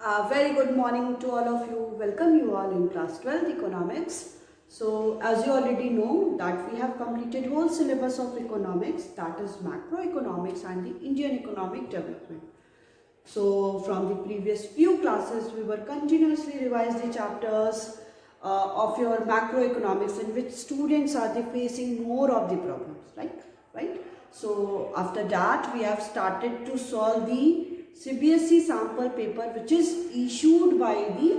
Very good morning to all of you. Welcome you all in class 12 economics. So as you already know that we have completed whole syllabus of economics, that is macroeconomics and the Indian economic development. So from the previous few classes we were continuously revise the chapters of your macroeconomics in which students are they facing more of the problems, right? So after that we have started to solve the CBSE sample paper which is issued by the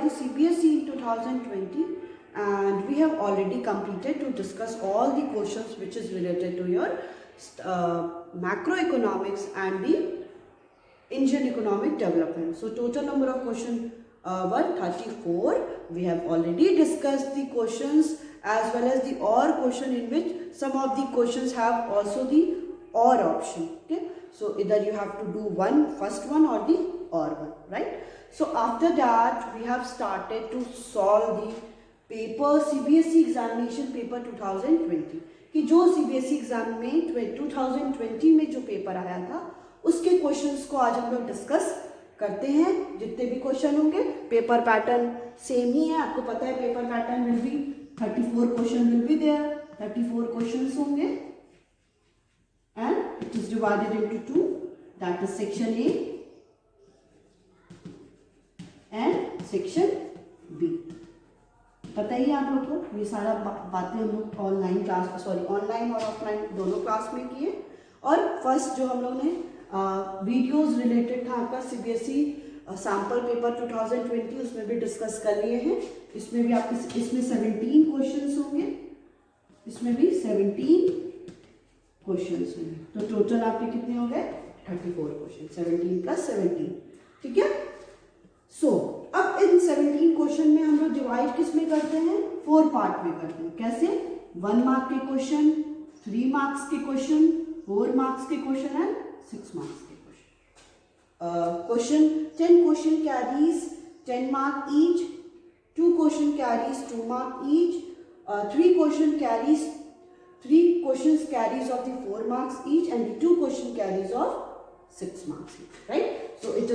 CBSE in 2020, and we have already completed to discuss all the questions which is related to your macroeconomics and the Indian economic development. So total number of questions were 34. We have already discussed the questions as well as the OR question, in which some of the questions have also the OR option. Okay, so either you have to do first one or the OR one, right? So after that we have started to solve the paper CBSE examination paper 2020 कि जो CBSE exam में 2020 में जो paper आया था उसके questions को आज हम लोग डिस्कस करते हैं. जितने भी क्वेश्चन होंगे पेपर पैटर्न सेम ही है, आपको पता है paper pattern will be 34 question will be there, 34 questions होंगे and it is divided into two, that is section A and section B. पता ही है आप लोग को, ये सारा बातें हम लोग ऑनलाइन और ऑफलाइन दोनों क्लास में किए. और फर्स्ट जो हम लोग ने वीडियोस रिलेटेड था आपका CBSE सैम्पल पेपर 2020 उसमें भी डिस्कस कर लिए हैं. इसमें भी आप इसमें 17 क्वेश्चंस होंगे, इसमें भी 17 क्वेश्चंस होंगे. तो टोटल आपके कितने हो गए 34 क्वेश्चन, 17 + 17. ठीक है. सो अब इन 17 क्वेश्चन में हम लोग डिवाइड किस में करते हैं, 4 पार्ट में करते हैं. कैसे? 1 मार्क के क्वेश्चन, 3 मार्क्स के क्वेश्चन, 4 मार्क्स के क्वेश्चन एंड 6 मार्क्स के question. 10 question carries 10 mark each, 2 question carries 2 mark each, 3 question carries 3 questions carries of the 4 marks each, and the 2 question carries of 6 marks each, right? So it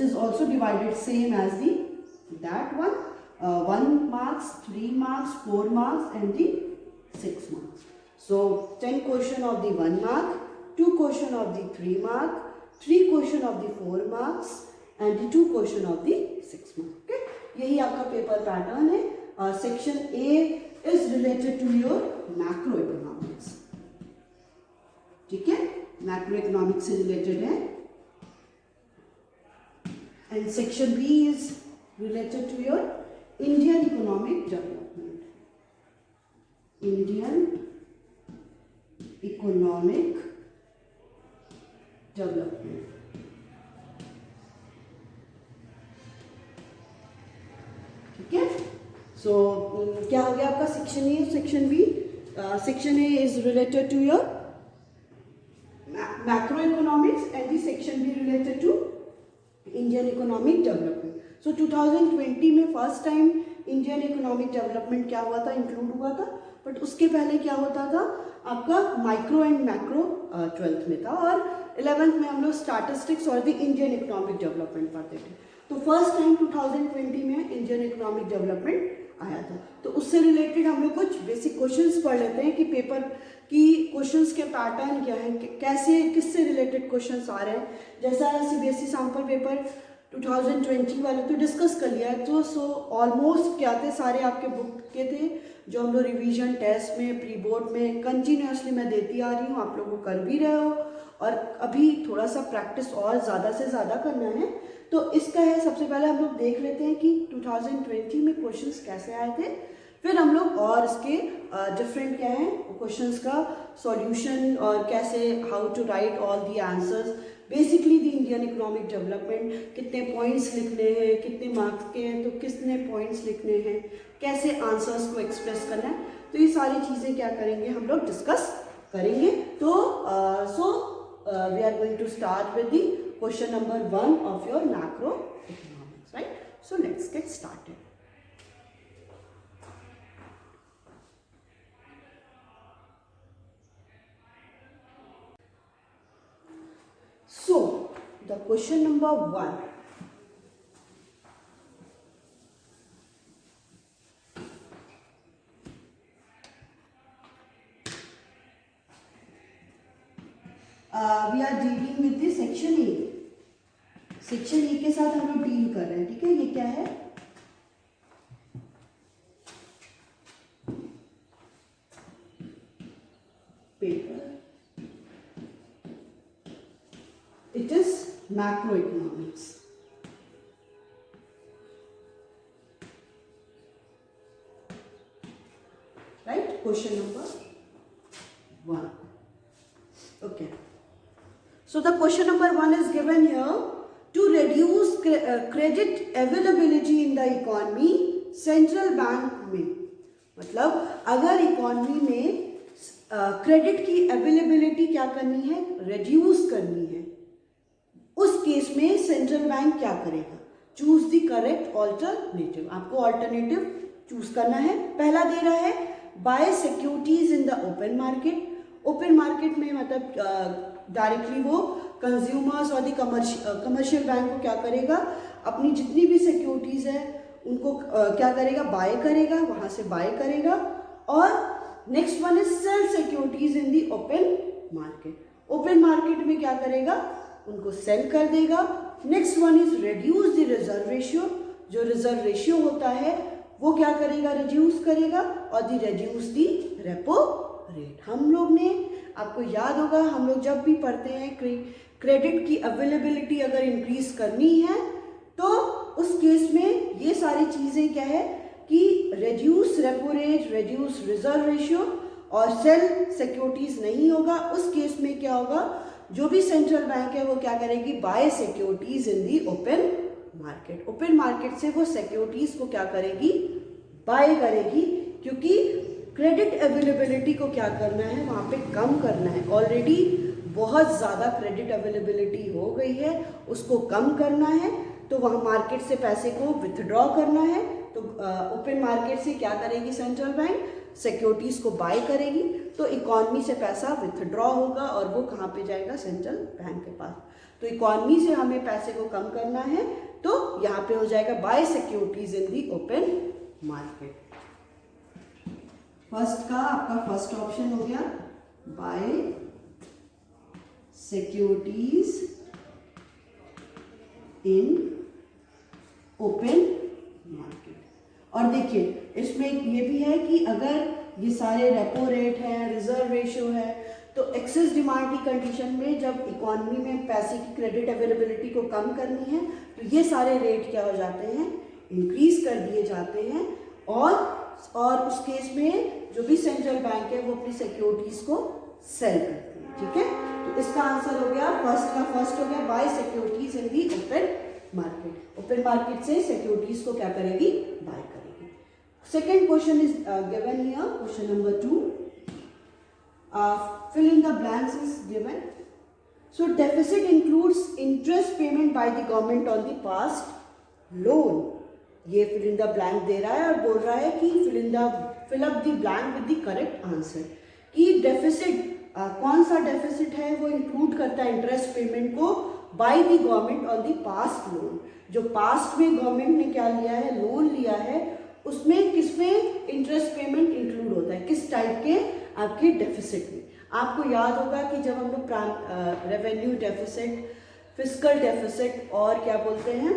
is also divided same as that one, 1 marks, 3 marks, 4 marks and the 6 marks. So 10 question of the 1 mark, 2 question of the 3 mark, 3 question of the 4 marks and the 2 question of the 6 mark. Okay, यही आपका paper pattern है. Section A is related to your macroeconomics. ठीक है, macroeconomics से related है. And section B is related to your Indian economic development. Indian economic development. ठीक है. So क्या हो गया आपका section A, section B. Section A is related to your macro economics and the section B related to Indian economic development. So 2020 में first time Indian economic development क्या हुआ था, इंक्लूड हुआ था. बट उसके पहले क्या होता था आपका माइक्रो एंड मैक्रो 12th में था, और 11th में हम लोग स्टैटिस्टिक्स और द इंडियन इकोनॉमिक डेवलपमेंट पढ़ते थे. तो फर्स्ट टाइम 2020 में इंडियन इकोनॉमिक डेवलपमेंट आया था. तो उससे रिलेटेड हम लोग कुछ बेसिक क्वेश्चंस पढ़ लेते हैं कि पेपर की क्वेश्चंस के पैटर्न क्या है, कैसे किससे रिलेटेड क्वेश्चंस आ रहे हैं. जैसा CBSE सैम्पल पेपर 2020 वाले तो डिस्कस कर लिया है, तो सो ऑलमोस्ट क्या थे सारे आपके बुक के थे जो हम लोग रिवीजन टेस्ट में प्री बोर्ड में कंटिन्यूसली मैं देती आ रही हूँ, आप लोग कर भी रहे हो. और अभी थोड़ा सा प्रैक्टिस और ज़्यादा से ज़्यादा करना है. तो इसका है, सबसे पहले हम लोग देख लेते हैं कि 2020 में क्वेश्चंस कैसे आए थे, फिर हम लोग और इसके डिफरेंट क्या है क्वेश्चंस का सॉल्यूशन और कैसे how to write all the answers. Basically the Indian economic development, कितने पॉइंट्स लिखने हैं, कितने मार्क्स के हैं, तो कितने पॉइंट्स लिखने हैं, कैसे आंसर्स को एक्सप्रेस करना है. तो ये सारी चीज़ें क्या करेंगे हम लोग डिस्कस करेंगे. तो we are going to start with the question number 1 of your macroeconomics, right? So let's get started. So the question number 1. We are dealing with the section A. Section A के साथ हम लोग deal कर रहे हैं. ठीक है, ये क्या है? Paper. It is macro economics. Right, question number 1. Okay. So the question number 1 is given here. To reduce credit availability in the economy, central bank में, मतलब अगर इकोनॉमी में क्रेडिट की अवेलेबिलिटी क्या करनी है, रिड्यूस करनी है, उस केस में सेंट्रल बैंक क्या करेगा? Choose the correct alternative. आपको ऑल्टरनेटिव चूज करना है. पहला दे रहा है buy securities in the open market. Open market में मतलब डायरेक्टली वो कंज्यूमर्स और दी कमर्शियल बैंक को क्या करेगा, अपनी जितनी भी सिक्योरिटीज़ है उनको क्या करेगा, बाय करेगा, वहाँ से बाय करेगा. और next one is sell securities in the open market. Open market में क्या करेगा, उनको सेल कर देगा. Next one is reduce the reserve ratio. जो रिजर्व रेशियो होता है वो क्या करेगा, रिड्यूस करेगा. और the reduce the repo rate. हम लोग ने, आपको याद होगा, हम लोग जब भी पढ़ते हैं क्रेडिट की अवेलेबिलिटी अगर इंक्रीज करनी है तो उस केस में ये सारी चीज़ें क्या है कि reduce repo rate, reduce reserve ratio और सेल सिक्योरिटीज नहीं होगा. उस केस में क्या होगा, जो भी सेंट्रल बैंक है वो क्या करेगी, buy securities in the open market. Open market से वो सिक्योरिटीज को क्या करेगी, बाय करेगी. क्योंकि क्रेडिट अवेलेबिलिटी को क्या करना है, वहाँ पे कम करना है. ऑलरेडी बहुत ज़्यादा क्रेडिट अवेलेबिलिटी हो गई है, उसको कम करना है. तो वहाँ मार्केट से पैसे को विथड्रॉ करना है. तो ओपन मार्केट से क्या करेगी सेंट्रल बैंक, सिक्योरिटीज़ को बाय करेगी. तो इकॉनमी से पैसा विथड्रॉ होगा और वो कहाँ पे जाएगा, सेंट्रल बैंक के पास. तो इकॉनमी से हमें पैसे को कम करना है तो यहाँ पे हो जाएगा buy securities in the open market. First का आपका फर्स्ट ऑप्शन हो गया buy securities in open market. और देखिए इसमें ये भी है कि अगर ये सारे रेपो रेट है, रिजर्व रेशियो है, तो एक्सेस डिमांड की कंडीशन में जब इकॉनमी में पैसे की क्रेडिट अवेलेबिलिटी को कम करनी है तो ये सारे रेट क्या हो जाते हैं, इंक्रीज कर दिए जाते हैं. और उस केस में जो भी सेंट्रल बैंक है वो अपनी सिक्योरिटीज को सेल करती है. ठीक है, तो इसका आंसर हो गया फर्स्ट का फर्स्ट हो गया buy securities in the open market. Open market से सिक्योरिटीज को क्या करेगी, बाय करेगी. Second question is given here, question number 2. fill in the blanks is given. So deficit includes interest payment by the government on the past loan. ये fill in the blank दे रहा है और बोल रहा है कि fill up the blank with the correct answer. कि deficit कौन सा deficit है, वो include करता है interest payment को by the government on the past loan. जो past में government ने क्या लिया है, loan लिया है, उसमें किसमें इंटरेस्ट पेमेंट इंक्लूड होता है, किस टाइप के, आपके डेफिसिट में. आपको याद होगा कि जब हम लोग रेवेन्यू डेफिसिट, फिस्कल डेफिसिट और क्या बोलते हैं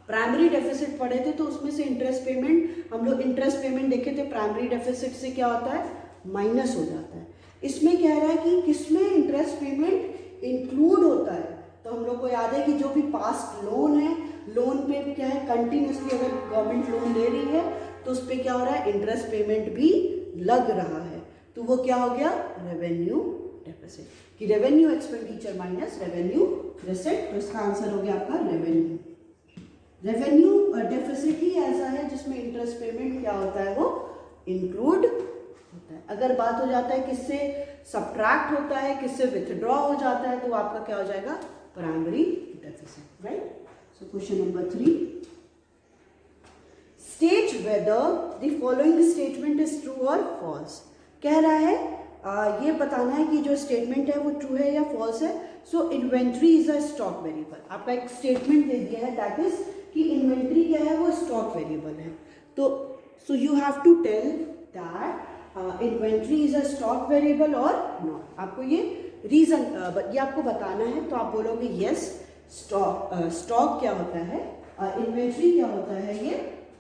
प्राइमरी डेफिसिट पढ़े थे, तो उसमें से इंटरेस्ट पेमेंट, हम लोग इंटरेस्ट पेमेंट देखे थे, प्राइमरी डेफिसिट से क्या होता है, माइनस हो जाता है. इसमें कह रहा है कि किसमें इंटरेस्ट पेमेंट इंक्लूड होता है. तो हम लोग को याद है कि जो भी पास्ट लोन है, लोन पे क्या है, कंटिन्यूसली अगर गवर्नमेंट लोन ले रही है तो उस पर क्या हो रहा है, इंटरेस्ट पेमेंट भी लग रहा है. तो वो क्या हो गया, रेवेन्यू डेफिसिट. कि revenue expenditure minus revenue receipt. तो इसका आंसर हो गया आपका रेवेन्यू. रेवेन्यू डेफिसिट ही ऐसा है जिसमें इंटरेस्ट पेमेंट क्या होता है, वो इंक्लूड होता है. अगर बात हो जाता है किससे सब्ट्रैक्ट होता है, किससे विथड्रॉ हो जाता है, तो आपका क्या हो जाएगा, primary deficit. Right. So question number 3. State whether the following statement is true or false. कह रहा है ये बताना है कि जो स्टेटमेंट है वो ट्रू है या फॉल्स है। So inventory is a stock variable, आपका एक स्टेटमेंट दे दिया है दैट इज कि इन्वेंट्री क्या है, वो स्टॉक वेरिएबल है। तो so you have to tell that inventory is a stock variable और नॉट। आपको ये रीजन ये आपको बताना है, तो आप बोलोगे यस स्टॉक क्या होता है, इन्वेंट्री क्या होता है, ये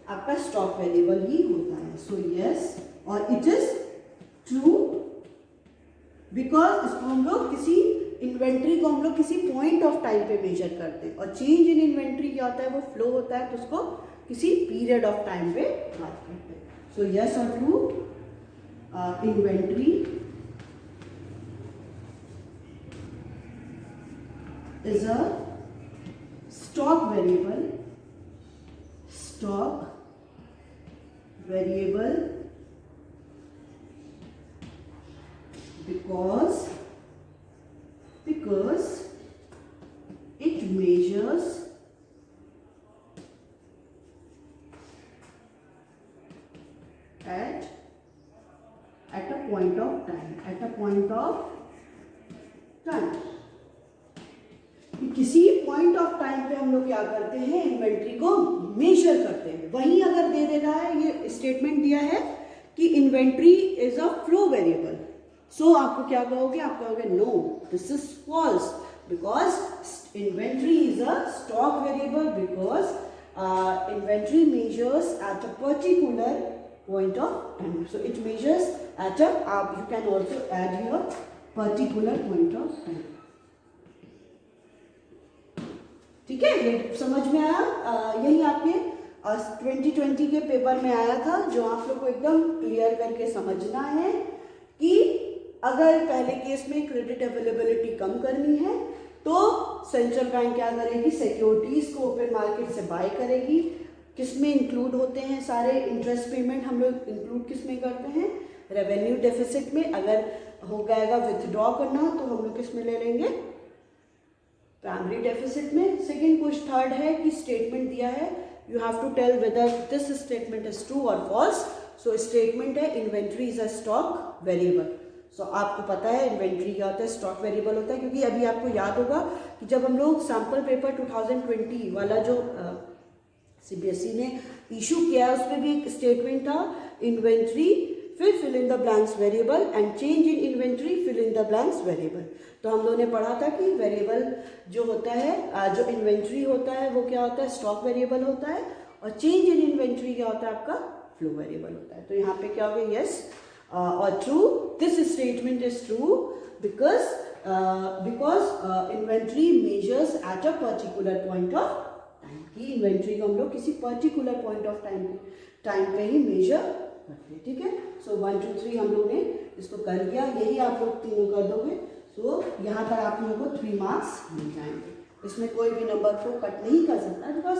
आपका स्टॉक वेरिएबल ही होता है। सो यस, और इट इज ट्रू बिकॉज इसको हम लोग किसी इन्वेंट्री को हम लोग किसी पॉइंट ऑफ टाइम पे मेजर करते हैं, और चेंज इन इन्वेंट्री क्या होता है, वो फ्लो होता है, तो उसको किसी पीरियड ऑफ टाइम पे बात करते हैं। सो यस और true, inventory is a stock variable because it measures at a point of time, किसी पॉइंट ऑफ टाइम पे हम लोग क्या करते हैं, इन्वेंट्री को मेजर करते हैं। वहीं अगर दे दे रहा है, ये स्टेटमेंट दिया है कि inventory is a flow variable, so आपको क्या कहोगे, आप कहोगे no this is false because inventory is a stock variable because inventory measures at a particular point of time. So it measures at a, you can also add your particular point of time. ठीक है, ये समझ में आया। यही आपके 2020 के paper में आया था, जो आप लोग को एकदम क्लियर करके समझना है कि अगर पहले केस में क्रेडिट अवेलेबिलिटी कम करनी है तो सेंट्रल बैंक क्या करेगी, सिक्योरिटीज को ओपन मार्केट से बाय करेगी। किसमें इंक्लूड होते हैं सारे इंटरेस्ट पेमेंट, हम लोग इंक्लूड किसमें करते हैं, रेवेन्यू डेफिसिट में। अगर हो जाएगा विथड्रॉ करना तो हम लोग किसमें ले लेंगे, प्राइमरी डेफिसिट में। सेकेंड क्वेश्चन, थर्ड है कि स्टेटमेंट दिया है, you have to tell whether this statement is true और फॉल्स। सो स्टेटमेंट है inventory is a stock variable. So आपको पता है इन्वेंट्री क्या होता है, स्टॉक वेरिएबल होता है, क्योंकि अभी आपको याद होगा कि जब हम लोग सैम्पल पेपर 2020 वाला जो CBSE ने इशू किया उसमें भी एक स्टेटमेंट था, इन्वेंट्री फिर fill in the blanks variable and change in inventory fill in the blanks variable. तो हम लोगों ने पढ़ा था कि वेरिएबल जो होता है, जो इन्वेंट्री होता है वो क्या होता है, स्टॉक वेरिएबल होता है, और चेंज इन इन्वेंट्री क्या होता है, आपका फ्लो वेरिएबल होता है। तो यहाँ पे क्या हो गया, यस और true, this statement is true because inventory measures at a particular point of time, की इन्वेंट्री को हम लोग किसी पर्टिकुलर पॉइंट ऑफ टाइम पे ही मेजर करते हैं। ठीक है, सो 1 2 3 हम लोग ने इसको कर दिया, यही आप लोग तीनों कर दोगे। सो यहाँ पर आप लोगों को 3 मार्क्स मिल जाएंगे। इसमें कोई भी नंबर को कट नहीं कर सकता, बिकॉज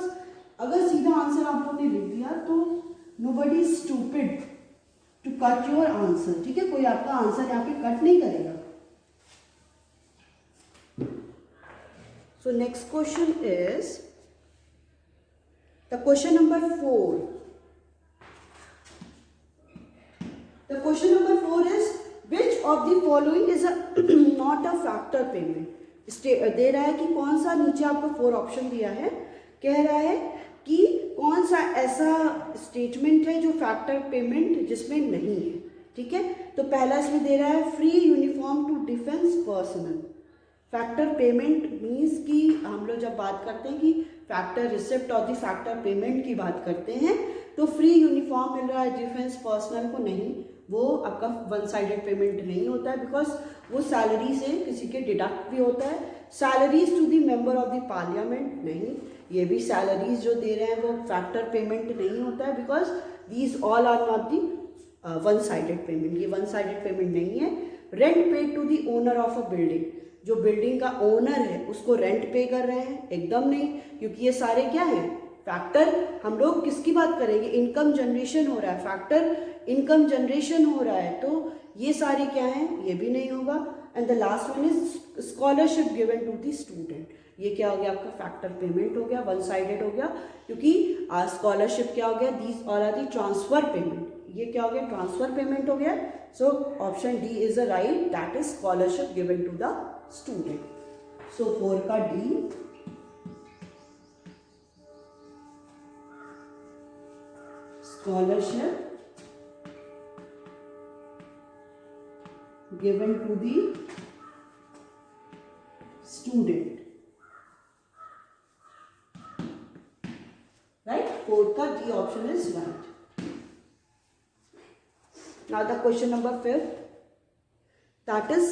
अगर सीधा आंसर आप लोगों ने लिख दिया तो nobody is stupid to cut your answer. ठीक है, कोई आपका आंसर यहाँ पे कट नहीं करेगा। So next question is the question number 4। The question number 4 is which of the following is not a factor payment? दे रहा है कि कौन सा, नीचे आपको 4 ऑप्शन दिया है, कह रहा है कि कौन सा ऐसा स्टेटमेंट है जो फैक्टर पेमेंट जिसमें नहीं है। ठीक है, तो पहला इसमें दे रहा है free uniform to defence personnel. Factor payment means कि हम लोग जब बात करते हैं कि फैक्टर रिसिप्ट और दी फैक्टर पेमेंट की बात करते हैं तो फ्री यूनिफॉर्म मिल रहा है डिफेंस पर्सनल को, नहीं, वो आपका वन साइडेड पेमेंट नहीं होता है, बिकॉज वो सैलरी से किसी के डिडक्ट भी होता है। Salaries to the member of the parliament, नहीं, ये भी सैलरीज जो दे रहे हैं वो फैक्टर पेमेंट नहीं होता है, because these all are not the one sided payment, ये वन साइडेड पेमेंट नहीं है। Rent paid to the owner of a building, जो बिल्डिंग का ओनर है उसको रेंट पे कर रहे हैं, एकदम नहीं, क्योंकि ये सारे क्या हैं, फैक्टर। हम लोग किसकी बात करेंगे, इनकम जनरेशन हो रहा है, फैक्टर इनकम जनरेशन हो रहा है, तो ये सारे क्या हैं, ये भी नहीं होगा। And the last one is scholarship given to the student, ये क्या हो गया, आपका फैक्टर पेमेंट हो गया, वन साइडेड हो गया, क्योंकि स्कॉलरशिप क्या हो गया, these all are the transfer payment, ये क्या हो गया, ट्रांसफर पेमेंट हो गया. So option D is the right, that is scholarship given to the student. So 4 का D, scholarship given to the student. Right? 4 का D option is right. Now the question number 5, that is,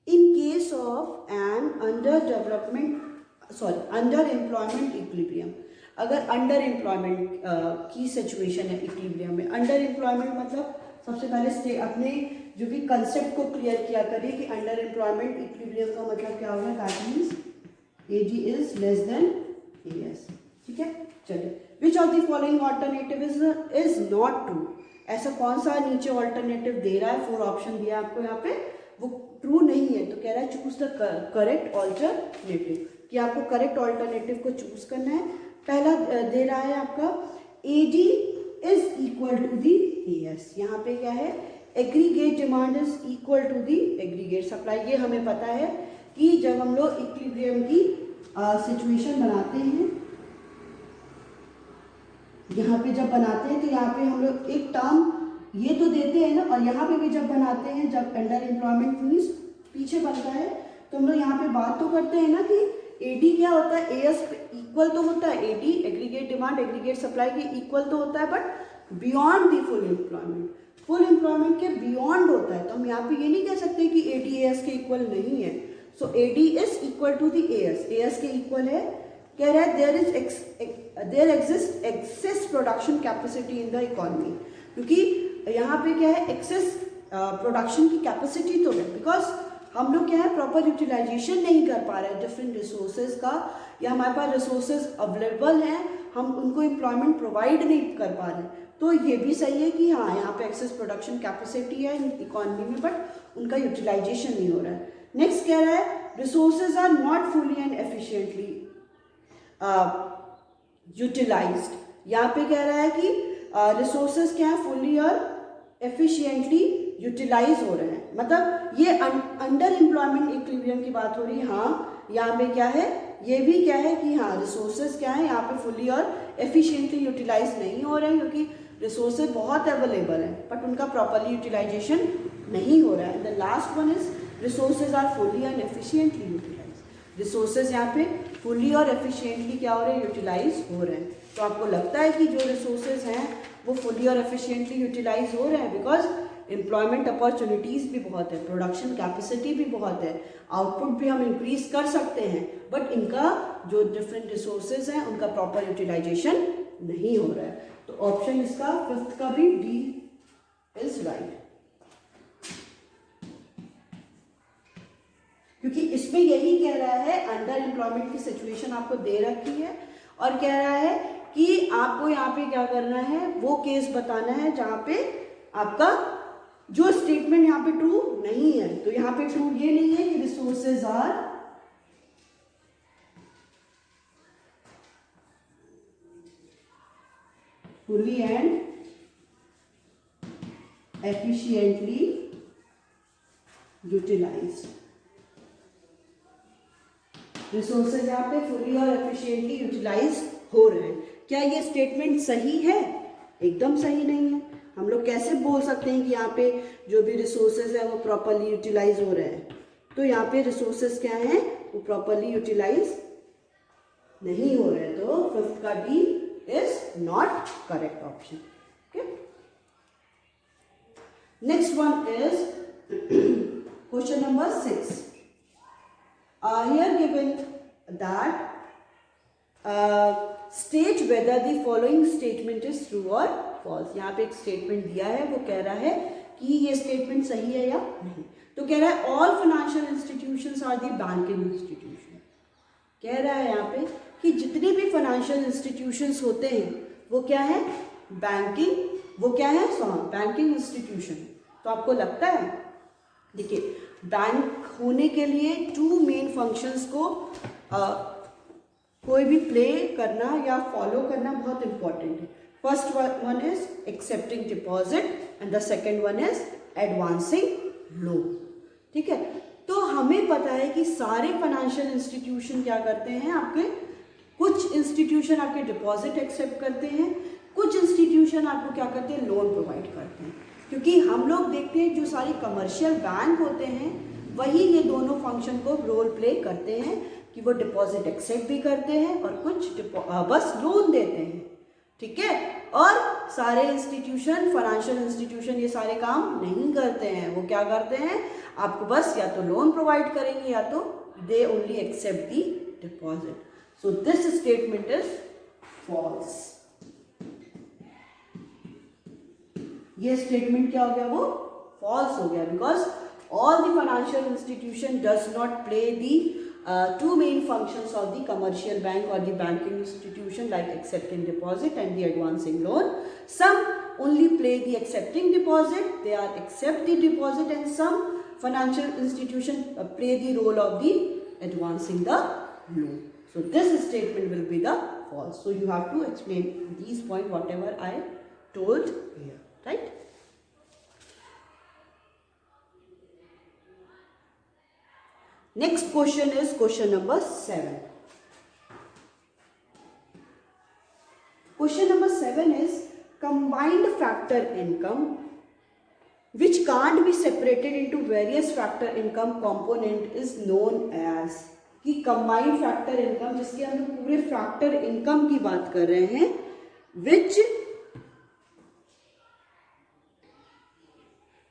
in case of an underemployment equilibrium. अगर under employment की situation है equilibrium में. Under employment मतलब सबसे पहले अपने जो भी कंसेप्ट को क्लियर किया करिए कि अंडर एम्प्लॉयमेंट इक्विलिब्रियम का मतलब क्या होगा. That means AG is less than AS. ठीक है, चलिए. Which of the following alternative is not true. ऐसा कौन सा नीचे ऑल्टरनेटिव दे रहा है, 4 ऑप्शन दिया आपको यहाँ पे, वो ट्रू नहीं है. तो कह रहा है चूज द करेक्ट ऑल्टरनेटिव, कि आपको करेक्ट ऑल्टरनेटिव को चूज करना है. पहला दे रहा है आपका AD is equal to the AS. यहाँ पे क्या है, aggregate demand is equal to the aggregate supply. ये हमें पता है कि जब हम लोग इक्विलिब्रियम की सिचुएशन बनाते हैं, यहाँ पे जब बनाते हैं तो यहाँ पे हम लोग एक टर्म ये तो देते हैं ना, और यहाँ पे भी जब बनाते हैं, जब अंडर एम्प्लॉयमेंट मीन्स पीछे बनता है, तो हम लोग यहाँ पे बात तो करते हैं ना कि AD क्या होता है, AS इक्वल तो होता है. AD aggregate demand aggregate supply के इक्वल तो होता है, but beyond the full employment, full employment के बियॉन्ड होता है. तो हम यहाँ पे ये नहीं कह सकते कि AD AS के इक्वल नहीं है. So AD is equal to the AS, AS के इक्वल है. कह रहा है there exist excess production capacity in the economy, क्योंकि यहाँ पे क्या है, एक्सेस प्रोडक्शन की कैपेसिटी तो है, बिकॉज हम लोग क्या है, प्रॉपर यूटिलाइजेशन नहीं कर पा रहे हैं डिफरेंट रिसोर्सेज का, या हमारे पास रिसोर्सेज अवेलेबल हैं, हम उनको एम्प्लॉयमेंट प्रोवाइड नहीं कर पा रहे. तो ये भी सही है कि हाँ, यहाँ पे एक्सेस प्रोडक्शन कैपेसिटी है इकोनॉमी में, बट उनका यूटिलाइजेशन नहीं हो रहा है. नेक्स्ट कह रहा है resources are not fully and efficiently utilised. यहाँ पे कह रहा है कि रिसोर्सेज क्या है, फुली और एफिशिएंटली यूटिलाइज हो रहे हैं. मतलब ये अंडर एम्प्लॉयमेंट इक्विलिब्रियम की बात हो रही है. हाँ, यहाँ पे क्या है, ये भी क्या है कि हाँ, रिसोर्सेज क्या है यहाँ पे फुली और एफिशिएंटली यूटिलाइज नहीं हो रहे हैं, क्योंकि रिसोर्सेज बहुत अवेलेबल है, बट उनका प्रॉपरली यूटिलाइजेशन नहीं हो रहा है. The last one is resources are fully and efficiently utilise. Resources यहाँ पे फुली और एफिशिएंटली क्या हो रहे हैं, यूटिलाइज हो रहे हैं. तो आपको लगता है कि जो रिसोर्सेज हैं वो फुली और एफिशिएंटली यूटिलाइज हो रहे हैं, बिकॉज एम्प्लॉयमेंट अपॉर्चुनिटीज़ भी बहुत है, प्रोडक्शन कैपेसिटी भी बहुत है, आउटपुट भी हम इंक्रीज कर सकते हैं, बट इनका जो डिफरेंट रिसोर्सेज हैं उनका प्रॉपर यूटिलाइजेशन नहीं हो रहा है. तो ऑप्शन इसका 5th का भी डी इज राइट, क्योंकि इसमें यही कह रहा है, अंडर एम्प्लॉयमेंट की सिचुएशन आपको दे रखी है और कह रहा है कि आपको यहाँ पे क्या करना है, वो केस बताना है जहाँ पे आपका जो स्टेटमेंट यहाँ पे ट्रू नहीं है. तो यहाँ पे ट्रू ये नहीं है कि resources are fully and efficiently utilised. Resources यहाँ पे फुली और एफिशिएंटली यूटिलाइज हो रहे हैं. क्या ये स्टेटमेंट सही है? एकदम सही नहीं है. हम लोग कैसे बोल सकते हैं कि यहाँ पे जो भी रिसोर्सेज है वो प्रॉपरली यूटिलाइज हो रहे हैं? तो यहाँ पे रिसोर्सेज क्या हैं, वो प्रॉपरली यूटिलाइज नहीं हो रहे हैं. तो 5th का D is not correct option. Okay, next one is question number 6. Here given that state whether the following statement is true or false. यहाँ पे एक स्टेटमेंट दिया है, वो कह रहा है कि ये स्टेटमेंट सही है या नहीं. तो कह रहा है all financial institutions are the banking institution. कह रहा है यहाँ पे कि जितने भी फाइनेंशियल इंस्टीट्यूशंस होते हैं वो क्या है, बैंकिंग, वो क्या है, बैंकिंग इंस्टीट्यूशन. तो आपको लगता है, देखिए, बैंक होने के लिए 2 मेन फंक्शंस को कोई भी प्ले करना या फॉलो करना बहुत इम्पॉर्टेंट है. First one is accepting deposit and the second one is advancing loan. ठीक है, तो हमें पता है कि सारे फाइनेंशियल इंस्टीट्यूशन क्या करते हैं, आपके कुछ इंस्टीट्यूशन आपके डिपॉजिट एक्सेप्ट करते हैं, कुछ इंस्टीट्यूशन आपको क्या करते हैं, लोन प्रोवाइड करते हैं। क्योंकि हम लोग देखते हैं जो सारी कमर्शियल बैंक होते हैं वही ये दोनों फंक्शन को रोल प्ले करते हैं कि वो डिपॉजिट एक्सेप्ट भी करते हैं और कुछ बस लोन देते हैं। ठीक है, और सारे इंस्टीट्यूशन, फाइनेंशियल इंस्टीट्यूशन ये सारे काम नहीं करते हैं। वो क्या करते हैं, आपको बस या तो लोन प्रोवाइड करेंगे या तो they only accept the deposit. So this statement is false. ये स्टेटमेंट क्या हो गया, वो फॉल्स हो गया, because all the financial institution does not play the two main functions of the commercial bank or the banking institution, like accepting deposit and the advancing loan. Some only play the accepting deposit, they are accept the deposit, and some financial institution play the role of the advancing the loan. So this statement will be the false. So you have to explain these points whatever I told here, right? Next question is question number 7. Question number 7 is combined factor income which can't be separated into various factor income component is known as, कि combined factor income जिसके हम लोग पूरे factor income की बात कर रहे हैं,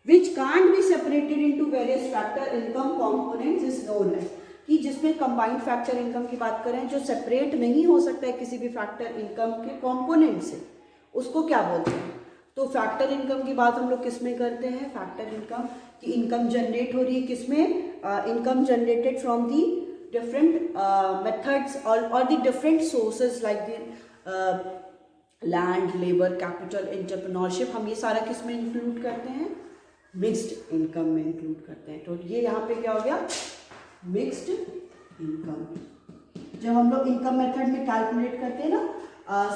which can't be separated into various factor income components is known as, कि जिसमें कंबाइंड फैक्टर इनकम की बात करें जो सेपरेट नहीं हो सकता है किसी भी फैक्टर इनकम के कंपोनेंट से, उसको क्या बोलते हैं। तो फैक्टर इनकम की बात हम लोग किस में करते हैं, फैक्टर इनकम की इनकम जनरेट हो रही है किसमें, income generated from the different methods और the different sources like the land, labour, capital, entrepreneurship, हम ये सारा किस में इंक्लूड करते हैं, मिक्स्ड इनकम में इंक्लूड करते हैं। तो ये यहाँ पे क्या हो गया, मिक्स्ड इनकम। जब हम लोग इनकम मेथड में कैलकुलेट करते हैं ना,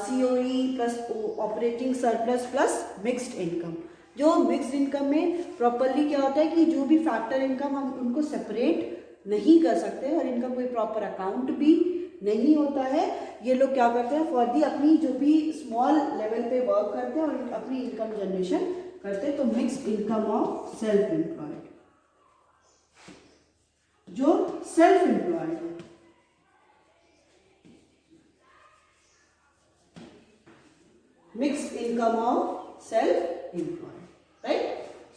COE plus operating surplus plus mixed income, जो मिक्स्ड इनकम में प्रॉपरली क्या होता है कि जो भी फैक्टर इनकम हम उनको सेपरेट नहीं कर सकते और इनका कोई प्रॉपर अकाउंट भी नहीं होता है। ये लोग क्या करते हैं, फॉर दी अपनी जो भी स्मॉल लेवल पे वर्क करते हैं और अपनी इनकम जनरेशन करते हैं। तो mixed income of self employed, जो सेल्फ एम्प्लॉयड है, mixed income of self employed, right.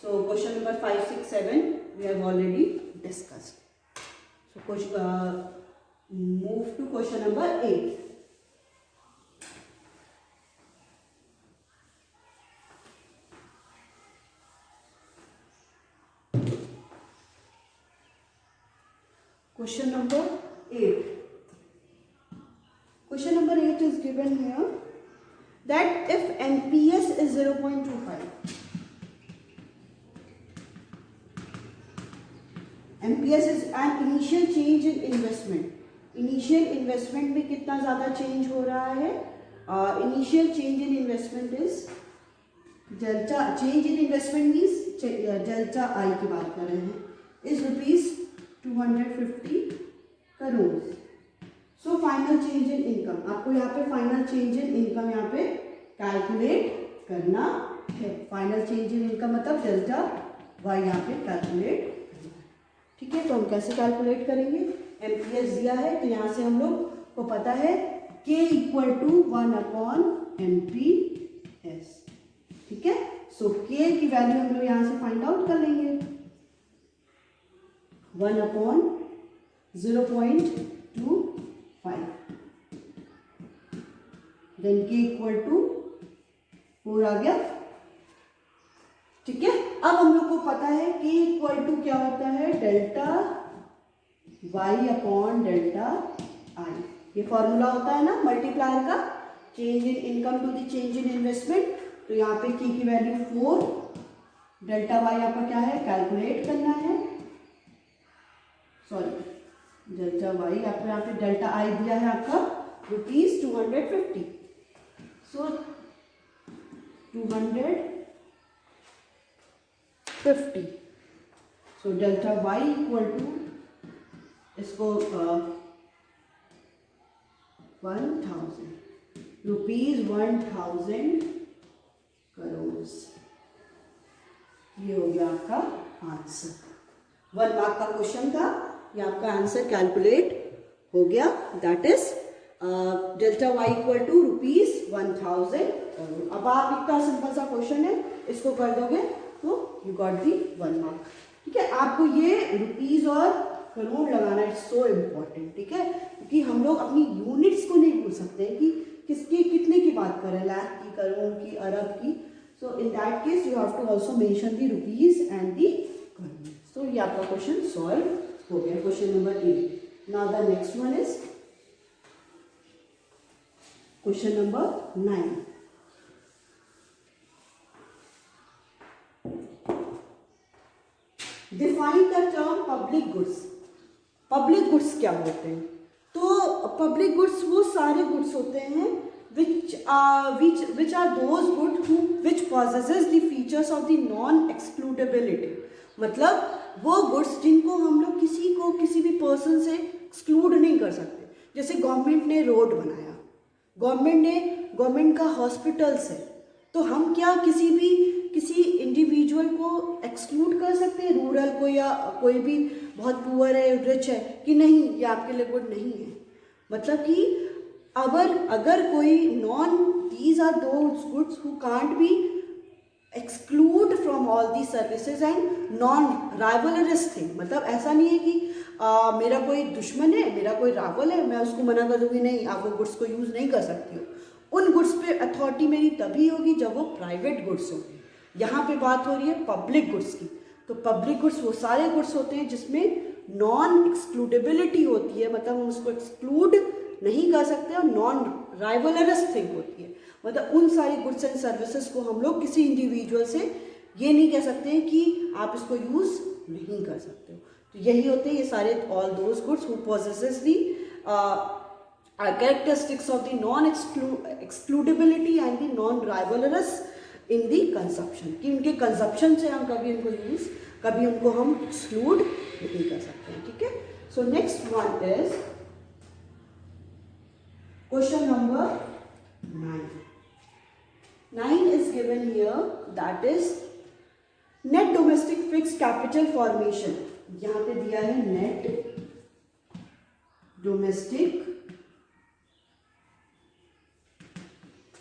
So question number 5, 6, 7 we have already discussed. So move to question number 8. Question number 8. Question number 8 is given here that if NPS is 0.25, NPS is an initial change in investment. Initial investment में कितना ज़्यादा change हो रहा है? Initial change in investment is delta. Change in investment means delta I की बात कर रहे हैं, is rupees 250 crore. So final change in income, आपको यहाँ पे फाइनल चेंज इन इनकम यहाँ पे कैलकुलेट करना है। फाइनल चेंज इन इनकम मतलब डेल्टा वाई यहाँ पे कैलकुलेट करना है। ठीक है, तो हम कैसे कैलकुलेट करेंगे, एमपीएस दिया है तो यहाँ से हम लोग को पता है K इक्वल टू 1/MPS। ठीक है, सो K की वैल्यू हम लोग यहाँ से फाइंड आउट कर लेंगे, 1/0.25, देन K इक्वल टू 4 आ गया। ठीक है, अब हम लोग को पता है K इक्वल टू क्या होता है, delta Y upon delta I। ये फॉर्मूला होता है ना मल्टीप्लायर का, change in income to the change in investment. तो यहाँ पे K की वैल्यू 4, डेल्टा Y आपका क्या है, कैलकुलेट करना है, सॉरी डेल्टा Y आपको यहाँ पे डेल्टा I दिया है आपका rupees 250। So 250. So delta y equal to इसको 1000 रुपीज 1000 करोड़। ये हो गया आपका आंसर। 1 मार्क का क्वेश्चन था, ये आपका आंसर कैलकुलेट हो गया। That is delta Y equal to ₹1000 crore. अब आप इतना सिंपल सा क्वेश्चन है, इसको कर दोगे तो यू गॉट दी 1 मार्क। ठीक है, आपको ये रुपीज और करोड़ लगाना इट्स सो इम्पोर्टेंट। ठीक है, क्योंकि हम लोग अपनी यूनिट्स को नहीं भूल सकते हैं कि किसकी कितने की बात करें, लाख की, करोड़ की, अरब की। So in that case you have to also mention the rupees and the crore. So ये आपका क्वेश्चन सॉल्व हो गया, question number 8। Now the next one is question number 9। Define the term public goods. Public goods क्या होते हैं? तो public goods वो सारे गुड्स होते हैं which are those goods which possesses the features of the non-excludability। मतलब वो गुड्स जिनको हम लोग किसी भी पर्सन से एक्सक्लूड नहीं कर सकते। जैसे गवर्नमेंट ने रोड बनाया, गवर्नमेंट का हॉस्पिटल्स है, तो हम क्या किसी इंडिविजुअल को एक्सक्लूड कर सकते हैं, रूरल को, या कोई भी बहुत पुअर है, रिच है, कि नहीं ये आपके लिए गुड नहीं है। मतलब कि अगर कोई these are those goods who can't be exclude from all these services and non-rivalrous thing। मतलब ऐसा नहीं है कि मेरा कोई दुश्मन है, मेरा कोई रावल है, मैं उसको मना कर दूंगी नहीं आप वो गुड्स को यूज़ नहीं कर सकती हो। उन गुड्स पे अथॉरिटी मेरी तभी होगी जब वो प्राइवेट गुड्स होंगे। यहाँ पे बात हो रही है पब्लिक गुड्स की। तो पब्लिक गुड्स वो सारे गुड्स होते हैं जिसमें नॉन एक्सक्लूडेबिलिटी होती है, मतलब हम उसको एक्सक्लूड नहीं कर सकते, और नॉन राइवलरस थिंग होती है। मतलब उन सारी गुड्स एंड सर्विसेज को हम लोग किसी इंडिविजुअल से ये नहीं कह सकते हैं कि आप इसको यूज़ नहीं कर सकते हो। तो यही होते हैं ये सारे all those goods who possesses the characteristics of the non excludability and the non rivalrous in the consumption, कि उनके कंजप्शन से हम कभी उनको कभी उनको हम एक्सक्लूड नहीं कर सकते हैं। ठीक है, so next one is question number 9. 9 is given here, that is net domestic fixed capital formation। यहाँ पे दिया है net domestic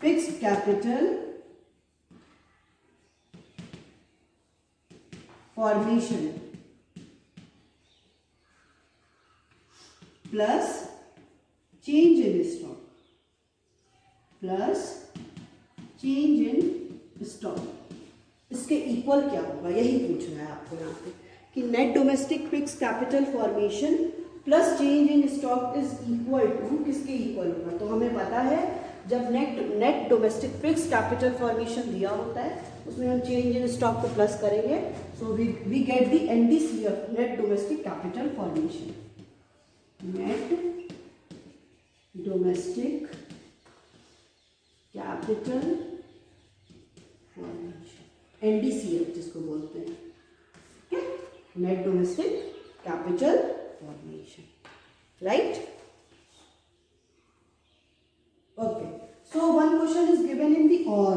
fixed capital formation plus change in stock plus change in stock. इसके इक्वल क्या होगा, यही पूछना है आपको यहाँ पे कि net domestic fixed capital formation plus change in stock is equal to किसके इक्वल होगा। तो हमें पता है जब net domestic fixed capital formation दिया होता है उसमें हम चेंज इन स्टॉक को प्लस करेंगे। So we get the NDCF, net domestic capital formation. Net domestic capital formation, NDCF जिसको बोलते हैं, ठीक है, net domestic capital formation, right. Okay, so one question is given in the और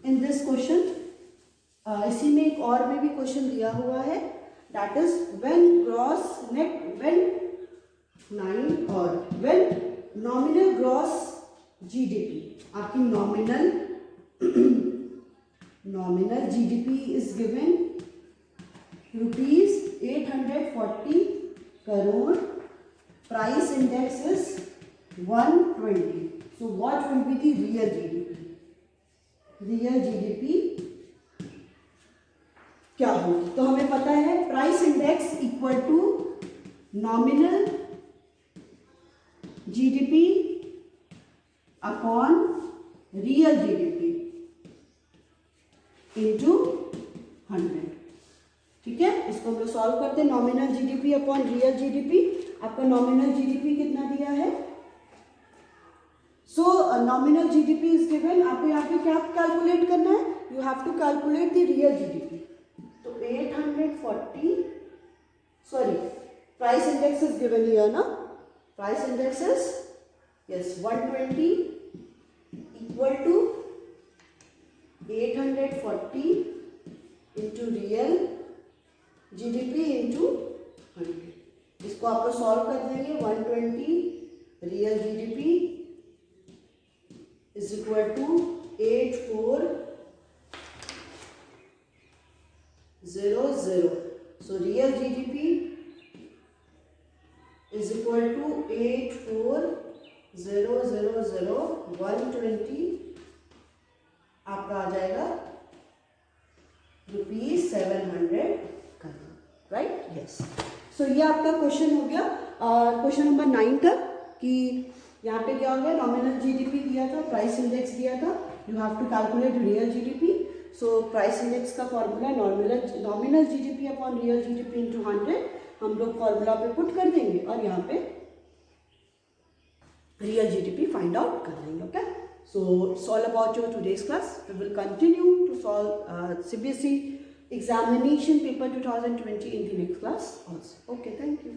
in this question, इसी में एक और में भी क्वेश्चन दिया हुआ है, that is when gross net when 9 और व्हेन नॉमिनल ग्रॉस GDP, आपकी nominal GDP is given ₹840 crore, price index is 120। So what will be the real GDP? Real GDP क्या होगी? तो हमें पता है price index equal to nominal GDP upon real GDP into 100। ठीक है, इसको हम लोग सॉल्व करते हैं। Nominal GDP upon real GDP। आपका नॉमिनल GDP कितना दिया है? So nominal GDP is given. आपको यहाँ पे क्या कैलकुलेट करना है? You have to calculate the real GDP. तो 840, sorry, price index is given here ना? Price index is yes 120 equal to 840 into real GDP into 100. जिसको आप लोग सॉल्व कर देंगे 120 real GDP is equal to 8400. So real GDP is equal to 8400, 120 आपका आ जाएगा ₹700 करना, राइट? यस. सो ये आपका क्वेश्चन हो गया. क्वेश्चन नंबर 9 था कि यहाँ पे क्या हो गया, नॉमिनल जीडीपी दिया था, प्राइस इंडेक्स दिया था, you have to calculate real GDP. So price index का formula nominal GDP upon real GDP into 100 हम लोग फॉर्मूला पे पुट कर देंगे और यहाँ पे रियल जीडीपी फाइंड आउट कर लेंगे. Okay, so it's all about your today's class. We will continue to solve CBSE examination paper 2020 in the next class also. Okay, thank you.